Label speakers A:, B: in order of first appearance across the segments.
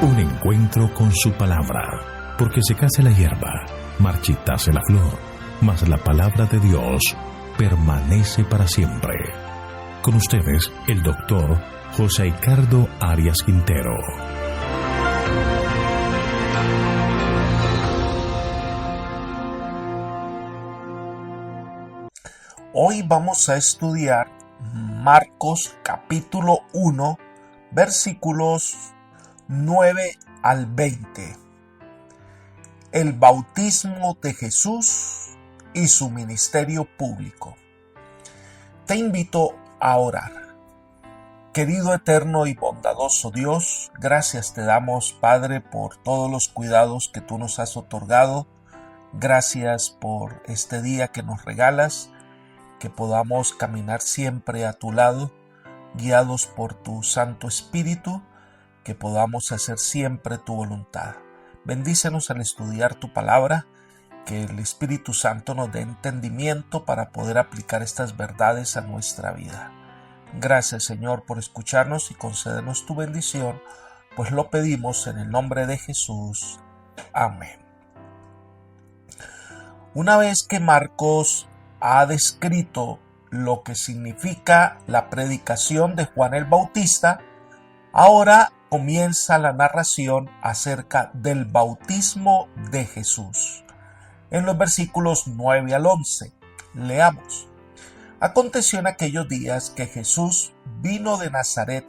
A: Un encuentro con su palabra, porque secase la hierba, marchitase la flor, mas la palabra de Dios permanece para siempre. Con ustedes, el doctor José Ricardo Arias Quintero.
B: Hoy vamos a estudiar Marcos capítulo 1, versículos 9 al 20. El bautismo de Jesús y su ministerio público. Te invito a orar. Querido, eterno y bondadoso Dios, gracias te damos, Padre, por todos los cuidados que tú nos has otorgado. Gracias por este día que nos regalas, que podamos caminar siempre a tu lado, guiados por tu Santo Espíritu, que podamos hacer siempre tu voluntad. Bendícenos al estudiar tu palabra, que el Espíritu Santo nos dé entendimiento para poder aplicar estas verdades a nuestra vida. Gracias, Señor, por escucharnos y concedernos tu bendición, pues lo pedimos en el nombre de Jesús. Amén. Una vez que Marcos ha descrito lo que significa la predicación de Juan el Bautista, ahora comienza la narración acerca del bautismo de Jesús. En los versículos 9 al 11, leamos. Aconteció en aquellos días que Jesús vino de Nazaret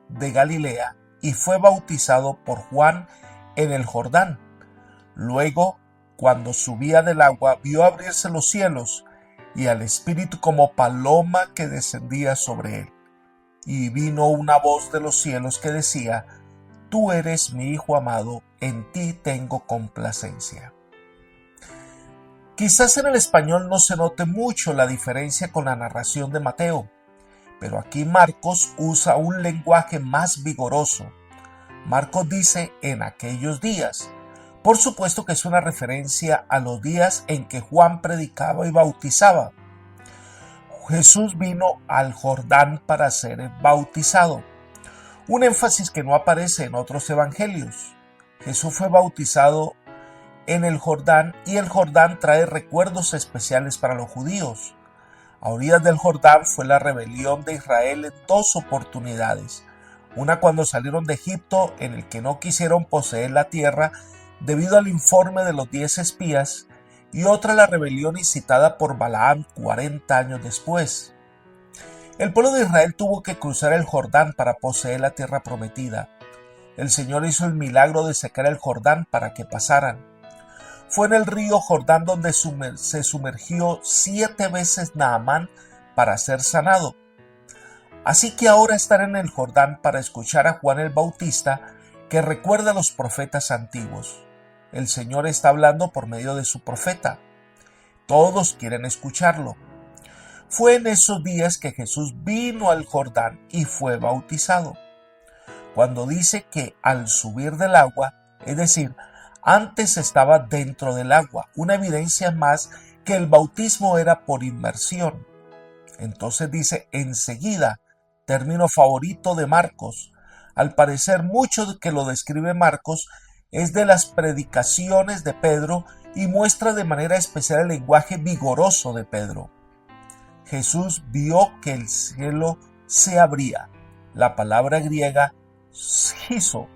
B: de Galilea y fue bautizado por Juan en el Jordán. Luego, cuando subía del agua, vio abrirse los cielos y al Espíritu como paloma que descendía sobre él. Y vino una voz de los cielos que decía: Tú eres mi Hijo amado, en ti tengo complacencia. Quizás en el español no se note mucho la diferencia con la narración de Mateo, pero aquí Marcos usa un lenguaje más vigoroso. Marcos dice en aquellos días. Por supuesto que es una referencia a los días en que Juan predicaba y bautizaba. Jesús vino al Jordán para ser bautizado, un énfasis que no aparece en otros evangelios. Jesús fue bautizado en el Jordán y el Jordán trae recuerdos especiales para los judíos. A orillas del Jordán fue la rebelión de Israel en dos oportunidades, una cuando salieron de Egipto, en el que no quisieron poseer la tierra debido al informe de los 10 espías, y otra la rebelión incitada por Balaam 40 años después. El pueblo de Israel tuvo que cruzar el Jordán para poseer la tierra prometida. El Señor hizo el milagro de secar el Jordán para que pasaran. Fue en el río Jordán donde se sumergió 7 veces Naamán para ser sanado. Así que ahora estar en el Jordán para escuchar a Juan el Bautista, que recuerda a los profetas antiguos. El Señor está hablando por medio de su profeta. Todos quieren escucharlo. Fue en esos días que Jesús vino al Jordán y fue bautizado. Cuando dice que al subir del agua, es decir, antes estaba dentro del agua, una evidencia más que el bautismo era por inmersión. Entonces dice enseguida, término favorito de Marcos. Al parecer, mucho que lo describe Marcos es de las predicaciones de Pedro y muestra de manera especial el lenguaje vigoroso de Pedro. Jesús vio que el cielo se abría. La palabra griega schizo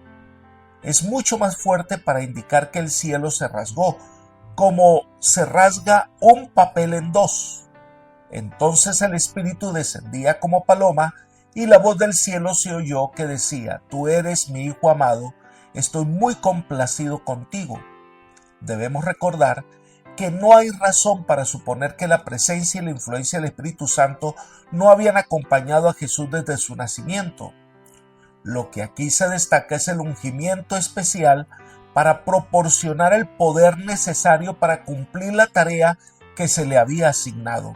B: es mucho más fuerte para indicar que el cielo se rasgó, como se rasga un papel en dos. Entonces el Espíritu descendía como paloma y la voz del cielo se oyó que decía: Tú eres mi Hijo amado, estoy muy complacido contigo. Debemos recordar que no hay razón para suponer que la presencia y la influencia del Espíritu Santo no habían acompañado a Jesús desde su nacimiento. Lo que aquí se destaca es el ungimiento especial para proporcionar el poder necesario para cumplir la tarea que se le había asignado.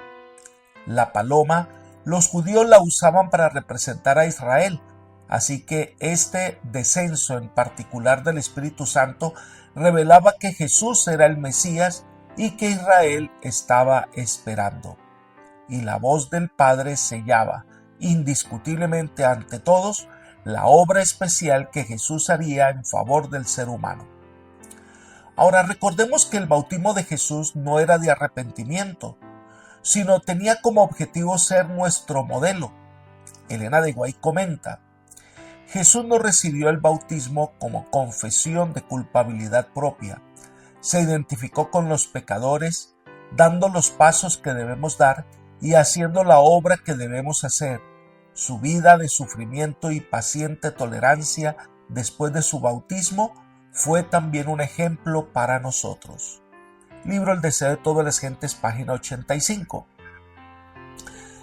B: La paloma, los judíos la usaban para representar a Israel, así que este descenso en particular del Espíritu Santo revelaba que Jesús era el Mesías y que Israel estaba esperando. Y la voz del Padre sellaba, indiscutiblemente ante todos, la obra especial que Jesús haría en favor del ser humano. Ahora recordemos que el bautismo de Jesús no era de arrepentimiento, sino tenía como objetivo ser nuestro modelo. Elena de White comenta: Jesús no recibió el bautismo como confesión de culpabilidad propia. Se identificó con los pecadores, dando los pasos que debemos dar y haciendo la obra que debemos hacer. Su vida de sufrimiento y paciente tolerancia después de su bautismo fue también un ejemplo para nosotros. Libro El deseo de todas las gentes, página 85.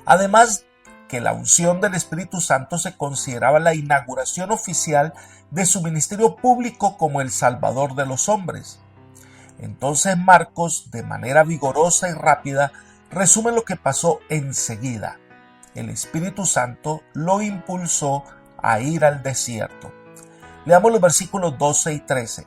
B: Además que la unción del Espíritu Santo se consideraba la inauguración oficial de su ministerio público como el Salvador de los hombres. Entonces Marcos, de manera vigorosa y rápida, resume lo que pasó enseguida. El Espíritu Santo lo impulsó a ir al desierto. Leamos los versículos 12 y 13.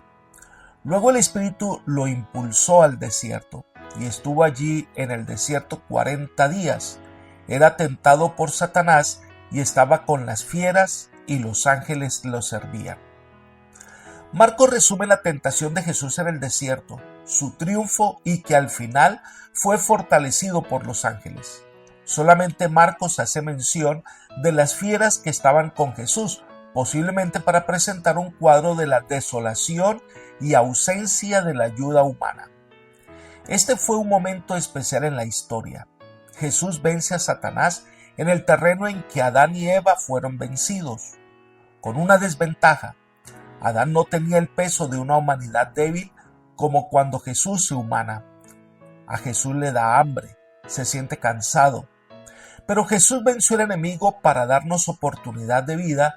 B: Luego el Espíritu lo impulsó al desierto, y estuvo allí en el desierto 40 días. Era tentado por Satanás y estaba con las fieras, y los ángeles lo servían. Marcos resume la tentación de Jesús en el desierto, su triunfo y que al final fue fortalecido por los ángeles. Solamente Marcos hace mención de las fieras que estaban con Jesús, posiblemente para presentar un cuadro de la desolación y ausencia de la ayuda humana. Este fue un momento especial en la historia. Jesús vence a Satanás en el terreno en que Adán y Eva fueron vencidos, con una desventaja. Adán no tenía el peso de una humanidad débil como cuando Jesús se humana. A Jesús le da hambre, se siente cansado. Pero Jesús venció al enemigo para darnos oportunidad de vida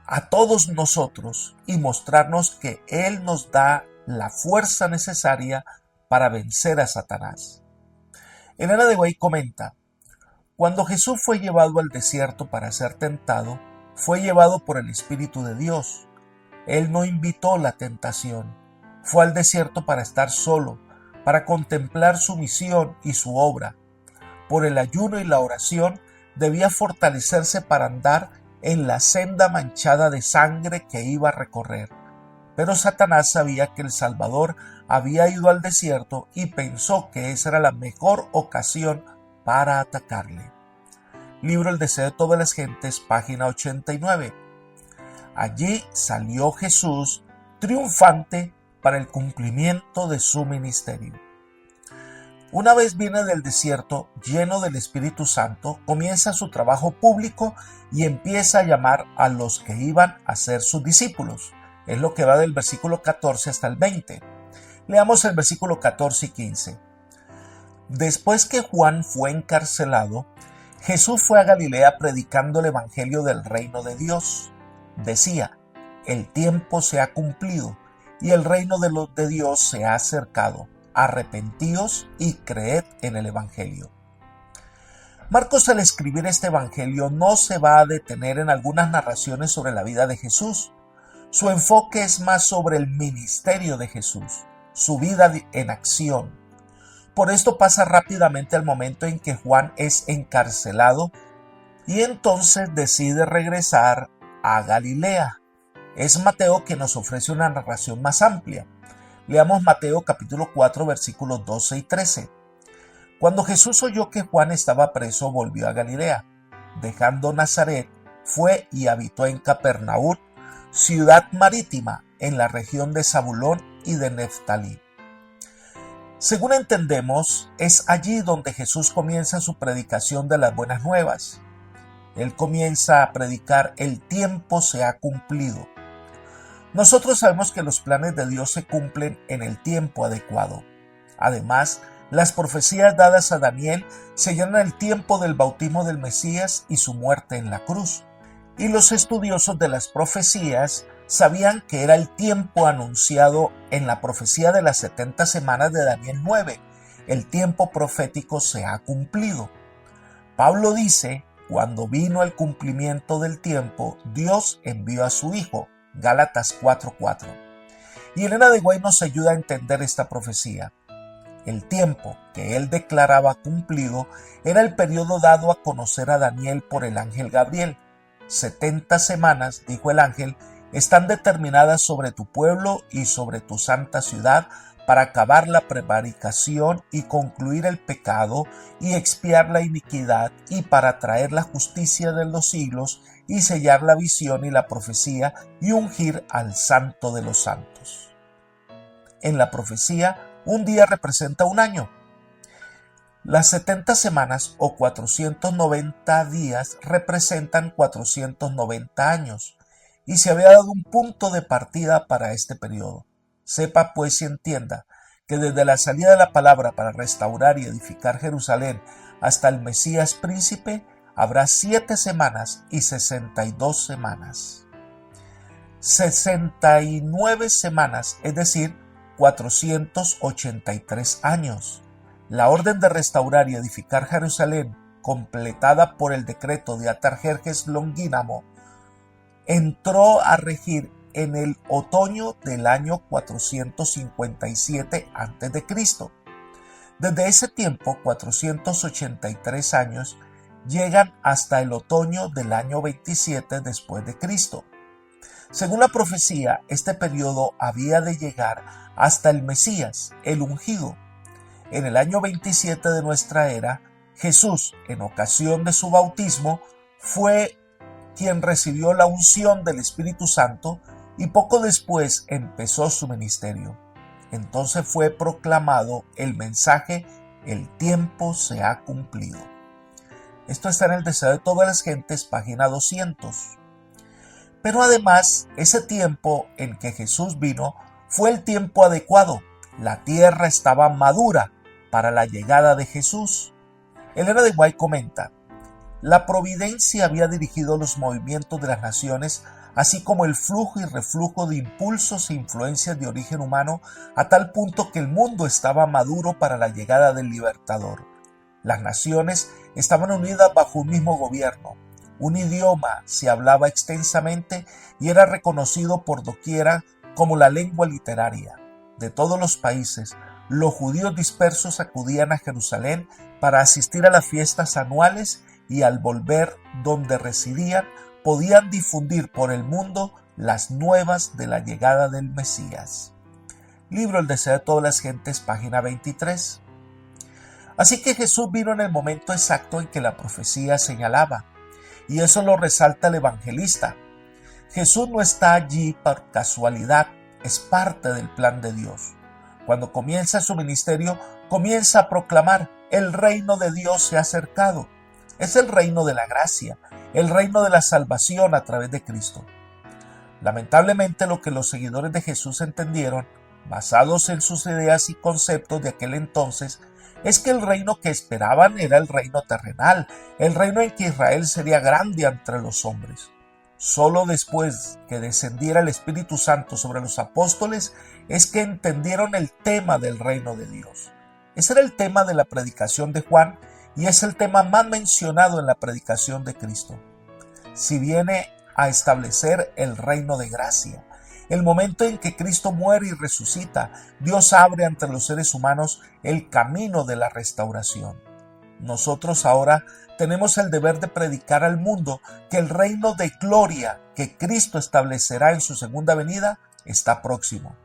B: a todos nosotros y mostrarnos que Él nos da la fuerza necesaria para vencer a Satanás. Elena de White comenta: cuando Jesús fue llevado al desierto para ser tentado, fue llevado por el Espíritu de Dios. Él no invitó la tentación, fue al desierto para estar solo, para contemplar su misión y su obra. Por el ayuno y la oración debía fortalecerse para andar en la senda manchada de sangre que iba a recorrer. Pero Satanás sabía que el Salvador había ido al desierto y pensó que esa era la mejor ocasión para atacarle. Libro El deseo de todas las gentes, página 89. Allí salió Jesús triunfante para el cumplimiento de su ministerio. Una vez viene del desierto, lleno del Espíritu Santo, comienza su trabajo público y empieza a llamar a los que iban a ser sus discípulos. Es lo que va del versículo 14 hasta el 20. Leamos el versículo 14 y 15. Después que Juan fue encarcelado, Jesús fue a Galilea predicando el evangelio del reino de Dios. Decía: el tiempo se ha cumplido y el reino de Dios se ha acercado. Arrepentíos y creed en el evangelio. Marcos, al escribir este evangelio, no se va a detener en algunas narraciones sobre la vida de Jesús. Su enfoque es más sobre el ministerio de Jesús, su vida en acción. Por esto pasa rápidamente al momento en que Juan es encarcelado y entonces decide regresar a Galilea. Es Mateo quien nos ofrece una narración más amplia. Leamos Mateo capítulo 4 versículos 12 y 13. Cuando Jesús oyó que Juan estaba preso, volvió a Galilea. Dejando Nazaret, fue y habitó en Capernaum, ciudad marítima, en la región de Zabulón y de Neftalí. Según entendemos, es allí donde Jesús comienza su predicación de las buenas nuevas. Él comienza a predicar: el tiempo se ha cumplido. Nosotros sabemos que los planes de Dios se cumplen en el tiempo adecuado. Además, las profecías dadas a Daniel señalan el tiempo del bautismo del Mesías y su muerte en la cruz. Y los estudiosos de las profecías sabían que era el tiempo anunciado en la profecía de las 70 semanas de Daniel 9. El tiempo profético se ha cumplido. Pablo dice: cuando vino el cumplimiento del tiempo, Dios envió a su Hijo. Gálatas 4:4. Y Elena de White nos ayuda a entender esta profecía. El tiempo que él declaraba cumplido era el periodo dado a conocer a Daniel por el ángel Gabriel. 70 semanas, dijo el ángel, están determinadas sobre tu pueblo y sobre tu santa ciudad para acabar la prevaricación y concluir el pecado y expiar la iniquidad y para traer la justicia de los siglos y sellar la visión y la profecía y ungir al santo de los santos. En la profecía, un día representa un año. Las 70 semanas o 490 días representan 490 años y se había dado un punto de partida para este periodo. Sepa pues y entienda que desde la salida de la palabra para restaurar y edificar Jerusalén hasta el Mesías príncipe habrá 7 semanas y 62 semanas. 69 semanas, es decir, 483 años. La orden de restaurar y edificar Jerusalén, completada por el decreto de Artajerjes Longínamo, entró a regir en el otoño del año 457 a.C. Desde ese tiempo, 483 años llegan hasta el otoño del año 27 después de Cristo. Según la profecía, este periodo había de llegar hasta el Mesías, el ungido. En el año 27 de nuestra era, Jesús, en ocasión de su bautismo, fue quien recibió la unción del Espíritu Santo y poco después empezó su ministerio. Entonces fue proclamado el mensaje: el tiempo se ha cumplido. Esto está en El deseo de todas las gentes, página 200. Pero además, ese tiempo en que Jesús vino fue el tiempo adecuado. La tierra estaba madura para la llegada de Jesús. Elena de White comenta: la providencia había dirigido los movimientos de las naciones, así como el flujo y reflujo de impulsos e influencias de origen humano, a tal punto que el mundo estaba maduro para la llegada del Libertador. Las naciones estaban unidas bajo un mismo gobierno. Un idioma se hablaba extensamente y era reconocido por doquiera como la lengua literaria. De todos los países, los judíos dispersos acudían a Jerusalén para asistir a las fiestas anuales y al volver donde residían podían difundir por el mundo las nuevas de la llegada del Mesías. Libro El deseo de todas las gentes, página 23. Así que Jesús vino en el momento exacto en que la profecía señalaba, y eso lo resalta el evangelista. Jesús no está allí por casualidad, es parte del plan de Dios. Cuando comienza su ministerio, comienza a proclamar: el reino de Dios se ha acercado. Es el reino de la gracia, el reino de la salvación a través de Cristo. Lamentablemente, lo que los seguidores de Jesús entendieron, basados en sus ideas y conceptos de aquel entonces, es que el reino que esperaban era el reino terrenal, el reino en que Israel sería grande entre los hombres. Solo después que descendiera el Espíritu Santo sobre los apóstoles es que entendieron el tema del reino de Dios. Ese era el tema de la predicación de Juan y es el tema más mencionado en la predicación de Cristo. Si viene a establecer el reino de gracia, el momento en que Cristo muere y resucita, Dios abre ante los seres humanos el camino de la restauración. Nosotros ahora tenemos el deber de predicar al mundo que el reino de gloria que Cristo establecerá en su segunda venida está próximo.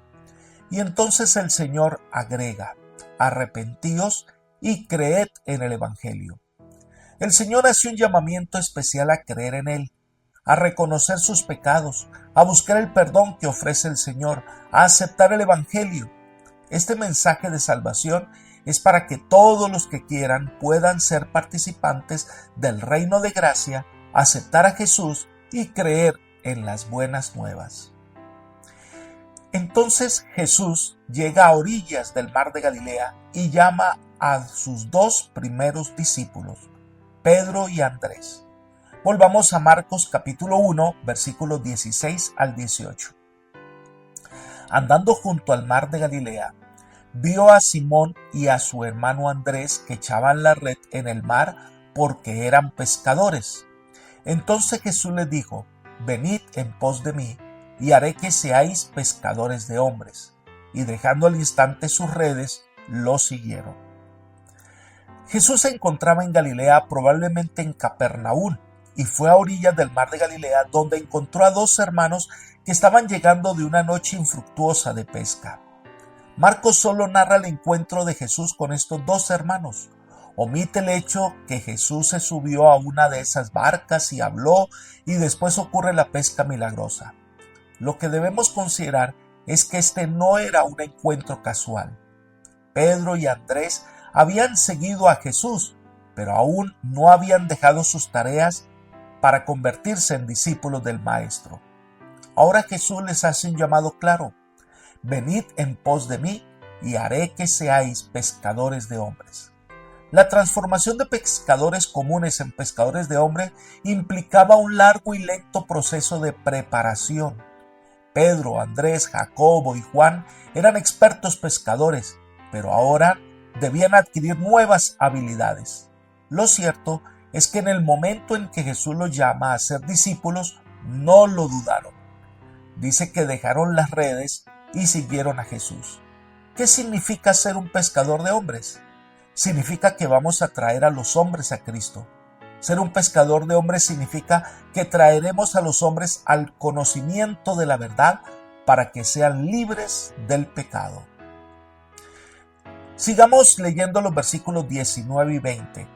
B: Y entonces el Señor agrega: arrepentíos y creed en el Evangelio. El Señor hace un llamamiento especial a creer en Él, a reconocer sus pecados, a buscar el perdón que ofrece el Señor, a aceptar el Evangelio. Este mensaje de salvación es para que todos los que quieran puedan ser participantes del reino de gracia, aceptar a Jesús y creer en las buenas nuevas. Entonces Jesús llega a orillas del mar de Galilea y llama a sus 2 primeros discípulos, Pedro y Andrés. Volvamos a Marcos capítulo 1, versículos 16 al 18. Andando junto al mar de Galilea, vio a Simón y a su hermano Andrés que echaban la red en el mar porque eran pescadores. Entonces Jesús les dijo: venid en pos de mí, y haré que seáis pescadores de hombres. Y dejando al instante sus redes, lo siguieron. Jesús se encontraba en Galilea, probablemente en Capernaúm, y fue a orillas del mar de Galilea, donde encontró a dos hermanos que estaban llegando de una noche infructuosa de pesca. Marcos solo narra el encuentro de Jesús con estos dos hermanos. Omite el hecho que Jesús se subió a una de esas barcas y habló, y después ocurre la pesca milagrosa. Lo que debemos considerar es que este no era un encuentro casual. Pedro y Andrés habían seguido a Jesús, pero aún no habían dejado sus tareas para convertirse en discípulos del Maestro. Ahora Jesús les hace un llamado claro: venid en pos de mí y haré que seáis pescadores de hombres. La transformación de pescadores comunes en pescadores de hombres implicaba un largo y lento proceso de preparación. Pedro, Andrés, Jacobo y Juan eran expertos pescadores, pero ahora debían adquirir nuevas habilidades. Lo cierto es que en el momento en que Jesús los llama a ser discípulos, no lo dudaron. Dice que dejaron las redes y siguieron a Jesús. ¿Qué significa ser un pescador de hombres? Significa que vamos a traer a los hombres a Cristo. Ser un pescador de hombres significa que traeremos a los hombres al conocimiento de la verdad para que sean libres del pecado. Sigamos leyendo los versículos 19 y 20.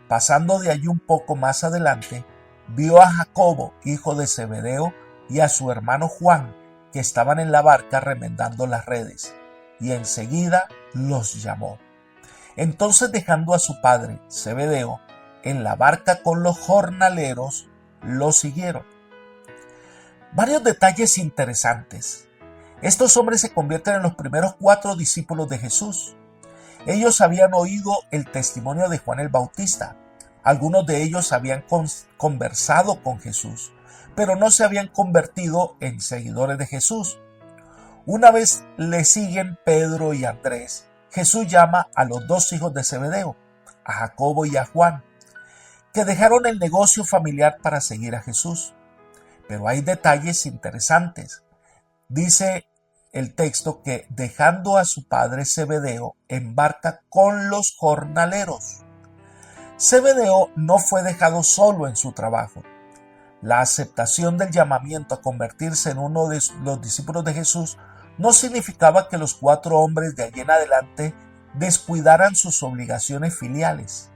B: Pasando de allí un poco más adelante, vio a Jacobo, hijo de Zebedeo, y a su hermano Juan, que estaban en la barca remendando las redes, y enseguida los llamó. Entonces, dejando a su padre, Zebedeo, en la barca con los jornaleros, lo siguieron. Varios detalles interesantes. Estos hombres se convierten en los primeros 4 discípulos de Jesús. Ellos habían oído el testimonio de Juan el Bautista. Algunos de ellos habían conversado con Jesús, pero no se habían convertido en seguidores de Jesús. Una vez le siguen Pedro y Andrés, Jesús llama a los 2 hijos de Zebedeo, a Jacobo y a Juan, que dejaron el negocio familiar para seguir a Jesús. Pero hay detalles interesantes. Dice el texto que dejando a su padre Zebedeo embarca con los jornaleros. Zebedeo no fue dejado solo en su trabajo. La aceptación del llamamiento a convertirse en uno de los discípulos de Jesús no significaba que los 4 hombres de allí en adelante descuidaran sus obligaciones filiales.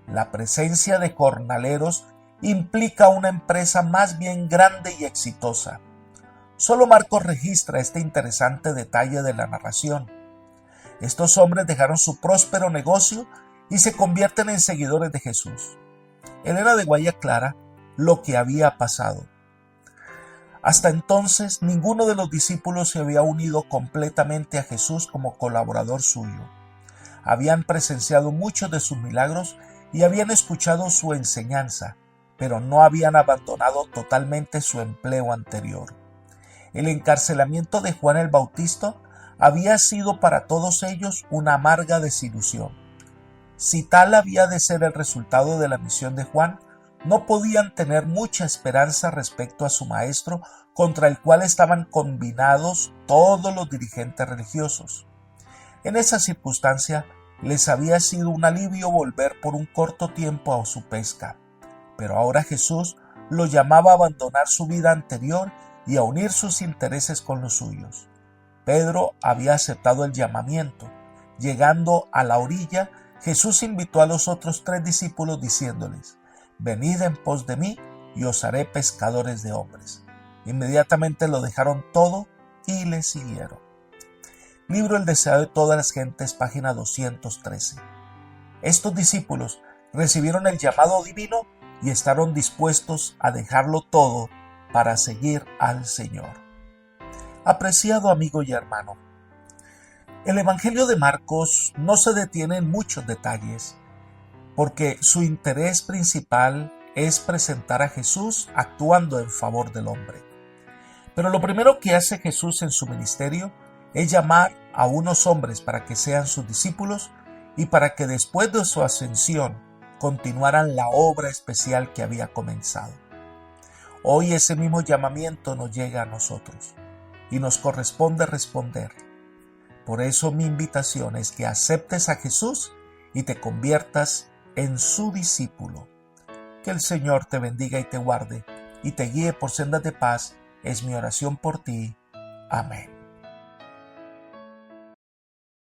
B: La presencia de jornaleros implica una empresa más bien grande y exitosa. Solo Marcos registra este interesante detalle de la narración. Estos hombres dejaron su próspero negocio y se convierten en seguidores de Jesús. Él era de Guaya Clara lo que había pasado. Hasta entonces, ninguno de los discípulos se había unido completamente a Jesús como colaborador suyo. Habían presenciado muchos de sus milagros y habían escuchado su enseñanza, pero no habían abandonado totalmente su empleo anterior. El encarcelamiento de Juan el Bautista había sido para todos ellos una amarga desilusión. Si tal había de ser el resultado de la misión de Juan, no podían tener mucha esperanza respecto a su maestro, contra el cual estaban combinados todos los dirigentes religiosos. En esa circunstancia, les había sido un alivio volver por un corto tiempo a su pesca, pero ahora Jesús los llamaba a abandonar su vida anterior y a unir sus intereses con los suyos. Pedro había aceptado el llamamiento. Llegando a la orilla, Jesús invitó a los otros 3 discípulos diciéndoles: venid en pos de mí y os haré pescadores de hombres. Inmediatamente lo dejaron todo y le siguieron. Libro El deseo de todas las gentes, página 213. Estos discípulos recibieron el llamado divino y estaban dispuestos a dejarlo todo para seguir al Señor. Apreciado amigo y hermano, el Evangelio de Marcos no se detiene en muchos detalles, porque su interés principal es presentar a Jesús actuando en favor del hombre. Pero lo primero que hace Jesús en su ministerio es llamar a unos hombres para que sean sus discípulos y para que después de su ascensión continuaran la obra especial que había comenzado. Hoy ese mismo llamamiento nos llega a nosotros y nos corresponde responder. Por eso mi invitación es que aceptes a Jesús y te conviertas en su discípulo. Que el Señor te bendiga y te guarde, y te guíe por sendas de paz, es mi oración por ti. Amén.